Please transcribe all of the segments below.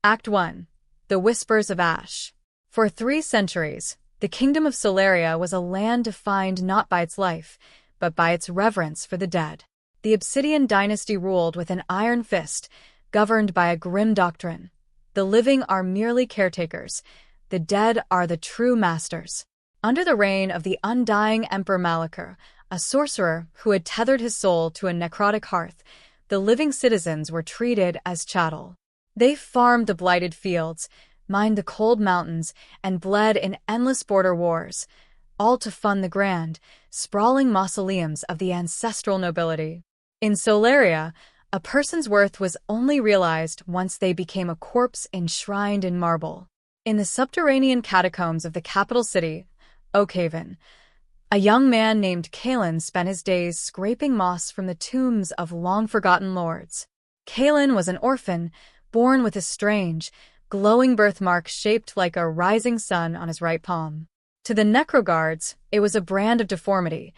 Act 1. The Whispers of Ash. For 3 centuries, the kingdom of Solaria was a land defined not by its life, but by its reverence for the dead. The Obsidian dynasty ruled with an iron fist, governed by a grim doctrine. The living are merely caretakers. The dead are the true masters. Under the reign of the undying Emperor Malachor, a sorcerer who had tethered his soul to a necrotic hearth, the living citizens were treated as chattel. They farmed the blighted fields, mined the cold mountains, and bled in endless border wars, all to fund the grand, sprawling mausoleums of the ancestral nobility. In Solaria, a person's worth was only realized once they became a corpse enshrined in marble. In the subterranean catacombs of the capital city, Oakhaven, a young man named Kalen spent his days scraping moss from the tombs of long-forgotten lords. Kalen was an orphan, born with a strange, glowing birthmark shaped like a rising sun on his right palm. To the necroguards, it was a brand of deformity.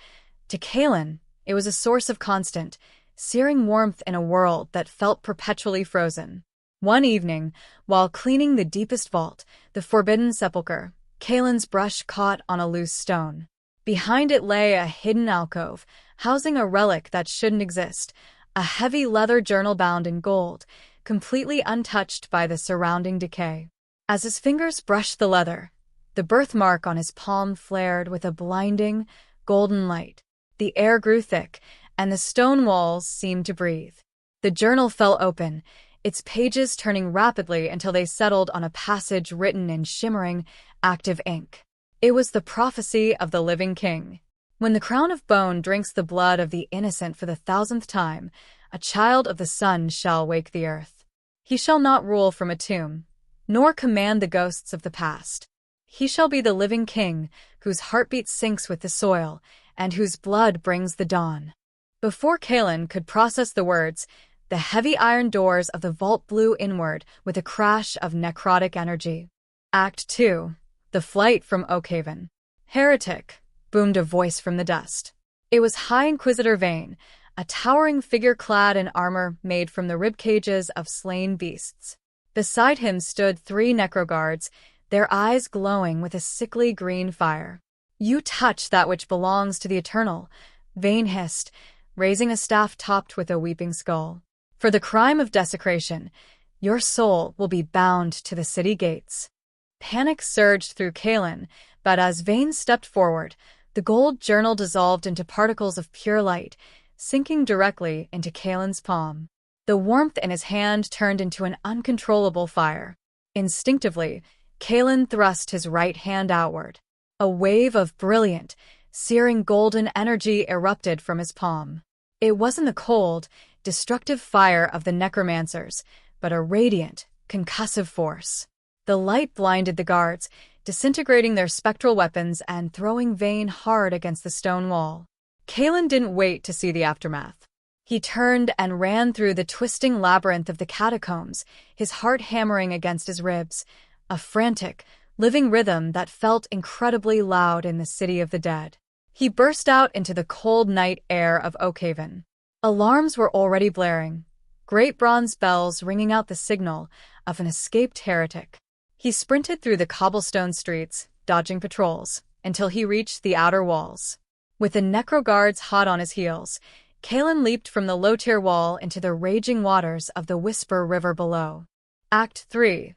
To Kalen, it was a source of constant, searing warmth in a world that felt perpetually frozen. One evening, while cleaning the deepest vault, the forbidden sepulchre, Kalen's brush caught on a loose stone. Behind it lay a hidden alcove, housing a relic that shouldn't exist, a heavy leather journal bound in gold, completely untouched by the surrounding decay. As his fingers brushed the leather, the birthmark on his palm flared with a blinding, golden light. The air grew thick, and the stone walls seemed to breathe. The journal fell open, its pages turning rapidly until they settled on a passage written in shimmering, active ink. It was the prophecy of the living king. When the crown of bone drinks the blood of the innocent for the 1000th time, a child of the sun shall wake the earth. He shall not rule from a tomb, nor command the ghosts of the past. He shall be the living king, whose heartbeat syncs with the soil, and whose blood brings the dawn. Before Kalen could process the words, the heavy iron doors of the vault blew inward with a crash of necrotic energy. Act 2. The Flight from Oakhaven. Heretic, boomed a voice from the dust. It was High Inquisitor Vane, a towering figure clad in armor made from the ribcages of slain beasts. Beside him stood 3 necroguards, their eyes glowing with a sickly green fire. "You touch that which belongs to the eternal," Vane hissed, raising a staff topped with a weeping skull. "For the crime of desecration, your soul will be bound to the city gates." Panic surged through Kalen, but as Vane stepped forward, the gold journal dissolved into particles of pure light, sinking directly into Kalen's palm. The warmth in his hand turned into an uncontrollable fire. Instinctively, Kalen thrust his right hand outward. A wave of brilliant, searing golden energy erupted from his palm. It wasn't the cold, destructive fire of the necromancers, but a radiant, concussive force. The light blinded the guards, disintegrating their spectral weapons and throwing Vane hard against the stone wall. Kalen didn't wait to see the aftermath. He turned and ran through the twisting labyrinth of the catacombs, his heart hammering against his ribs, a frantic, living rhythm that felt incredibly loud in the city of the dead. He burst out into the cold night air of Oakhaven. Alarms were already blaring, great bronze bells ringing out the signal of an escaped heretic. He sprinted through the cobblestone streets, dodging patrols, until he reached the outer walls. With the necroguards hot on his heels, Kalen leaped from the low-tier wall into the raging waters of the Whisper River below. Act 3.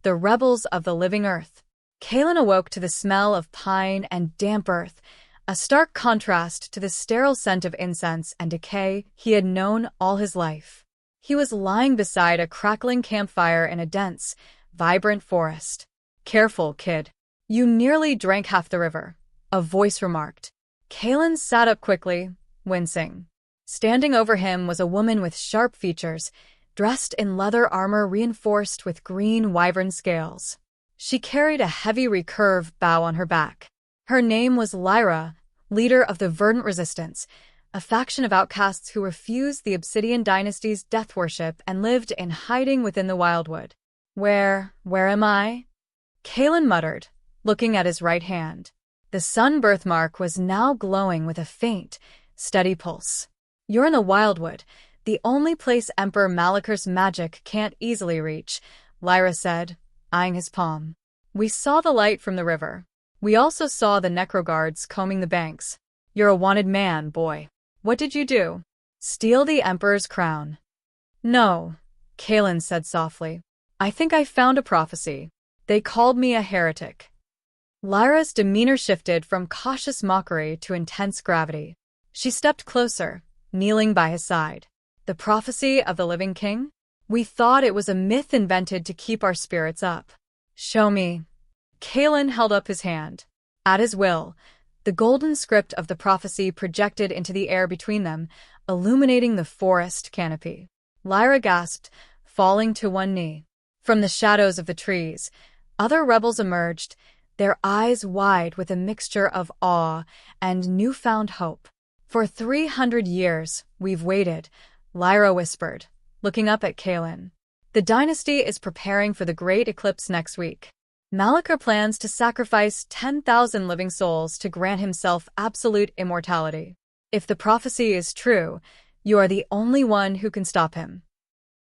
The Rebels of the Living Earth. Kalen awoke to the smell of pine and damp earth, a stark contrast to the sterile scent of incense and decay he had known all his life. He was lying beside a crackling campfire in a dense, vibrant forest. "Careful, kid. You nearly drank half the river," a voice remarked. Kalen sat up quickly, wincing. Standing over him was a woman with sharp features, dressed in leather armor reinforced with green wyvern scales. She carried a heavy recurve bow on her back. Her name was Lyra, leader of the Verdant Resistance, a faction of outcasts who refused the Obsidian dynasty's death worship and lived in hiding within the wildwood. Where am I?" Kalen muttered, looking at his right hand. The sun birthmark was now glowing with a faint, steady pulse. "You're in the wildwood, the only place Emperor Malachor's magic can't easily reach," Lyra said, eyeing his palm. We saw the light from the river. We also saw the necroguards combing the banks. You're a wanted man, boy. What did you do? Steal the Emperor's crown? No, Kaelin said softly. I think I found a prophecy. They called me a heretic. Lyra's demeanor shifted from cautious mockery to intense gravity. She stepped closer, kneeling by his side. The prophecy of the living king? We thought it was a myth invented to keep our spirits up. Show me. Kaelin held up his hand. At his will, the golden script of the prophecy projected into the air between them, illuminating the forest canopy. Lyra gasped, falling to one knee. From the shadows of the trees, other rebels emerged, their eyes wide with a mixture of awe and newfound hope. For 300 years, we've waited, Lyra whispered, looking up at Kaelin. The dynasty is preparing for the great eclipse next week. Malachor plans to sacrifice 10,000 living souls to grant himself absolute immortality. If the prophecy is true, you are the only one who can stop him.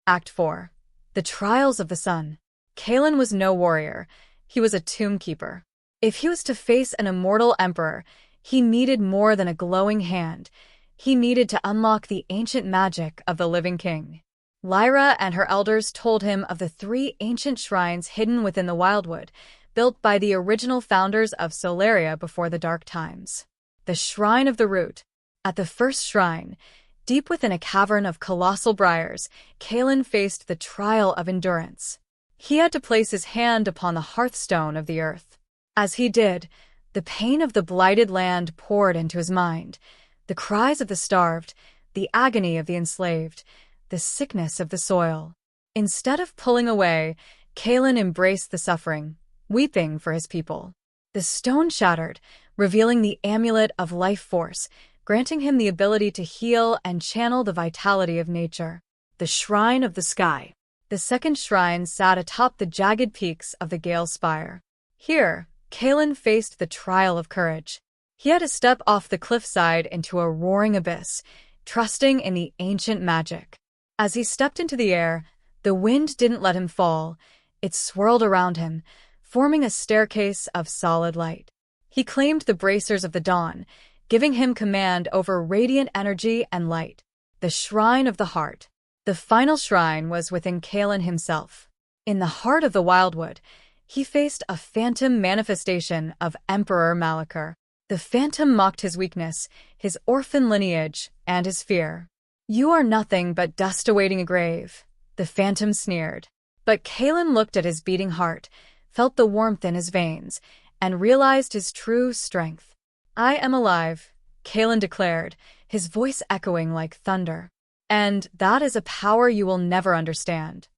Act 4. The Trials of the Sun. Kaelin was no warrior. He was a tombkeeper. If he was to face an immortal emperor, he needed more than a glowing hand. He needed to unlock the ancient magic of the living king. Lyra and her elders told him of the 3 ancient shrines hidden within the wildwood, built by the original founders of Solaria before the Dark Times. The Shrine of the Root. At the first shrine, deep within a cavern of colossal briars, Kaelin faced the trial of endurance. He had to place his hand upon the hearthstone of the earth. As he did, the pain of the blighted land poured into his mind. The cries of the starved, the agony of the enslaved, the sickness of the soil. Instead of pulling away, Kaelin embraced the suffering, weeping for his people. The stone shattered, revealing the amulet of life force, granting him the ability to heal and channel the vitality of nature. The Shrine of the Sky. The second shrine sat atop the jagged peaks of the Gale Spire. Here, Kaelin faced the trial of courage. He had to step off the cliffside into a roaring abyss, trusting in the ancient magic. As he stepped into the air, the wind didn't let him fall. It swirled around him, forming a staircase of solid light. He claimed the bracers of the dawn, giving him command over radiant energy and light. The Shrine of the Heart. The final shrine was within Kaelin himself. In the heart of the wildwood, he faced a phantom manifestation of Emperor Malachor. The phantom mocked his weakness, his orphan lineage, and his fear. You are nothing but dust awaiting a grave, the phantom sneered. But Kaelin looked at his beating heart, felt the warmth in his veins, and realized his true strength. I am alive, Kaelin declared, his voice echoing like thunder. And that is a power you will never understand.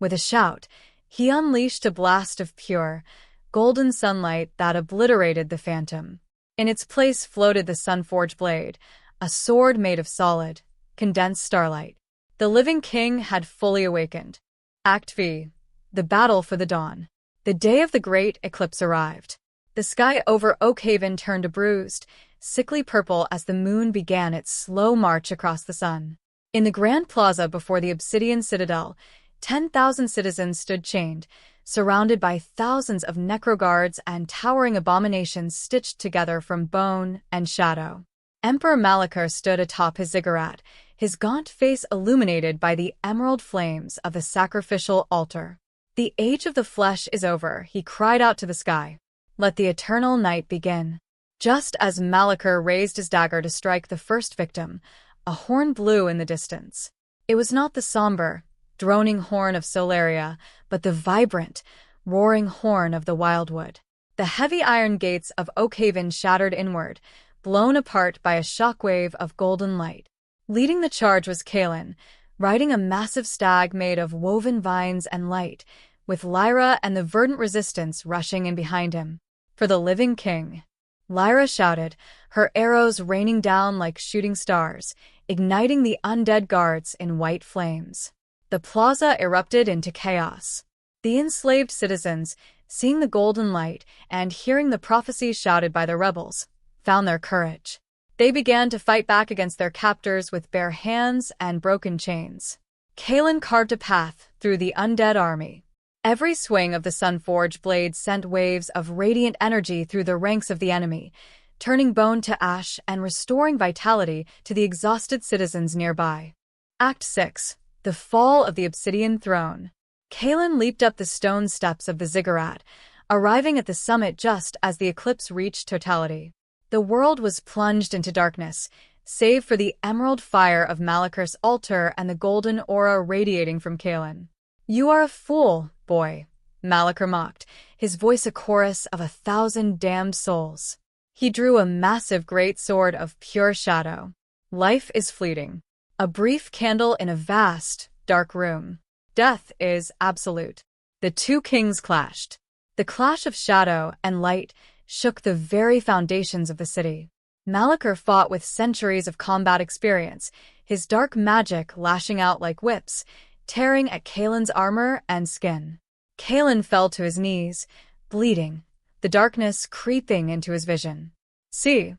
With a shout, he unleashed a blast of pure, golden sunlight that obliterated the phantom. In its place floated the sun-forged blade, a sword made of solid, condensed starlight. The living king had fully awakened. Act V. The Battle for the Dawn. The day of the great eclipse arrived. The sky over Oakhaven turned a bruised, sickly purple as the moon began its slow march across the sun. In the grand plaza before the Obsidian citadel, 10,000 citizens stood chained, surrounded by thousands of necroguards and towering abominations stitched together from bone and shadow. Emperor Malachor stood atop his ziggurat, his gaunt face illuminated by the emerald flames of the sacrificial altar. The age of the flesh is over, he cried out to the sky. Let the eternal night begin. Just as Malachor raised his dagger to strike the first victim, a horn blew in the distance. It was not the somber, droning horn of Solaria, but the vibrant, roaring horn of the wildwood. The heavy iron gates of Oakhaven shattered inward, blown apart by a shockwave of golden light. Leading the charge was Kaelin, riding a massive stag made of woven vines and light, with Lyra and the verdant resistance rushing in behind him. For the living king. Lyra shouted, her arrows raining down like shooting stars, igniting the undead guards in white flames. The plaza erupted into chaos. The enslaved citizens, seeing the golden light and hearing the prophecies shouted by the rebels, found their courage. They began to fight back against their captors with bare hands and broken chains. Kaelin carved a path through the undead army. Every swing of the Sunforge blade sent waves of radiant energy through the ranks of the enemy, turning bone to ash and restoring vitality to the exhausted citizens nearby. Act 6. The Fall of the Obsidian Throne. Kalen leaped up the stone steps of the ziggurat, arriving at the summit just as the eclipse reached totality. The world was plunged into darkness, save for the emerald fire of Malachor's altar and the golden aura radiating from Kalen. "You are a fool, boy," Malachor mocked, his voice a chorus of 1,000 damned souls. He drew a massive great sword of pure shadow. Life is fleeting, a brief candle in a vast, dark room. Death is absolute. The two kings clashed. The clash of shadow and light shook the very foundations of the city. Malachor fought with centuries of combat experience, his dark magic lashing out like whips, tearing at Kalen's armor and skin. Kalen fell to his knees, bleeding, the darkness creeping into his vision. "See,"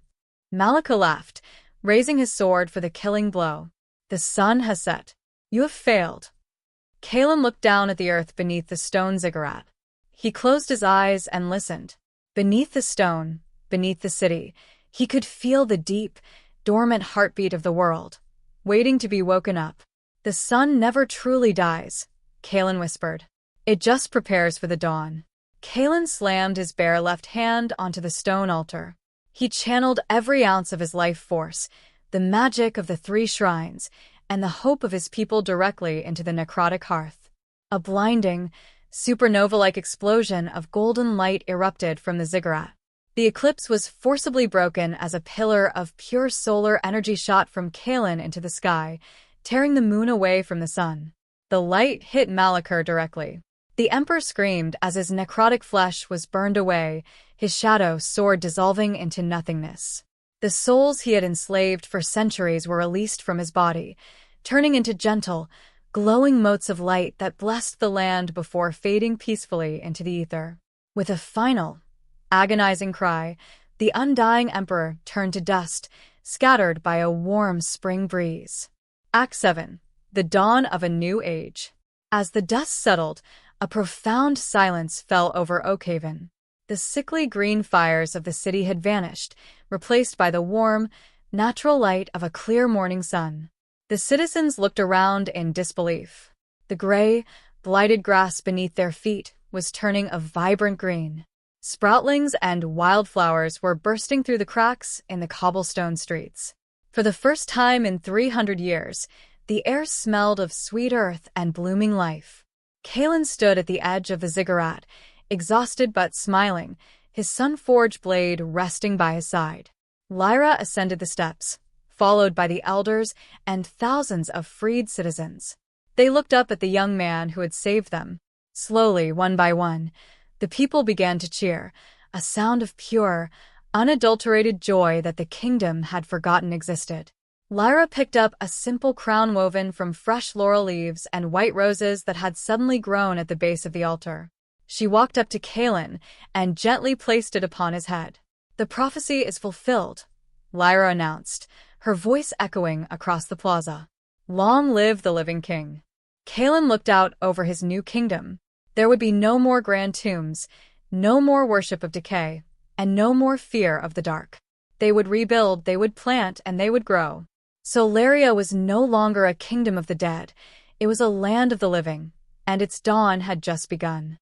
Malachor laughed, raising his sword for the killing blow. "The sun has set. You have failed." Kalen looked down at the earth beneath the stone ziggurat. He closed his eyes and listened. Beneath the stone, beneath the city, he could feel the deep, dormant heartbeat of the world, waiting to be woken up. "The sun never truly dies," Kalen whispered. "It just prepares for the dawn." Kalen slammed his bare left hand onto the stone altar. He channeled every ounce of his life force, the magic of the 3 shrines, and the hope of his people directly into the necrotic hearth. A blinding, supernova-like explosion of golden light erupted from the ziggurat. The eclipse was forcibly broken as a pillar of pure solar energy shot from Kalen into the sky, tearing the moon away from the sun. The light hit Malachor directly. The Emperor screamed as his necrotic flesh was burned away, his shadow sword dissolving into nothingness. The souls he had enslaved for centuries were released from his body, turning into gentle, glowing motes of light that blessed the land before fading peacefully into the ether. With a final, agonizing cry, the undying Emperor turned to dust, scattered by a warm spring breeze. Act 7. The Dawn of a New Age. As the dust settled, a profound silence fell over Oakhaven. The sickly green fires of the city had vanished, replaced by the warm, natural light of a clear morning sun. The citizens looked around in disbelief. The gray, blighted grass beneath their feet was turning a vibrant green. Sproutlings and wildflowers were bursting through the cracks in the cobblestone streets. For the first time in 300 years, the air smelled of sweet earth and blooming life. Kalen stood at the edge of the ziggurat, exhausted but smiling, his sun-forged blade resting by his side. Lyra ascended the steps, followed by the elders and thousands of freed citizens. They looked up at the young man who had saved them. Slowly, one by one, the people began to cheer, a sound of pure, unadulterated joy that the kingdom had forgotten existed. Lyra picked up a simple crown woven from fresh laurel leaves and white roses that had suddenly grown at the base of the altar. She walked up to Kalen and gently placed it upon his head. "The prophecy is fulfilled," Lyra announced, her voice echoing across the plaza. "Long live the living king." Kalen looked out over his new kingdom. There would be no more grand tombs, no more worship of decay, and no more fear of the dark. They would rebuild, they would plant, and they would grow. Solaria was no longer a kingdom of the dead, it was a land of the living, and its dawn had just begun.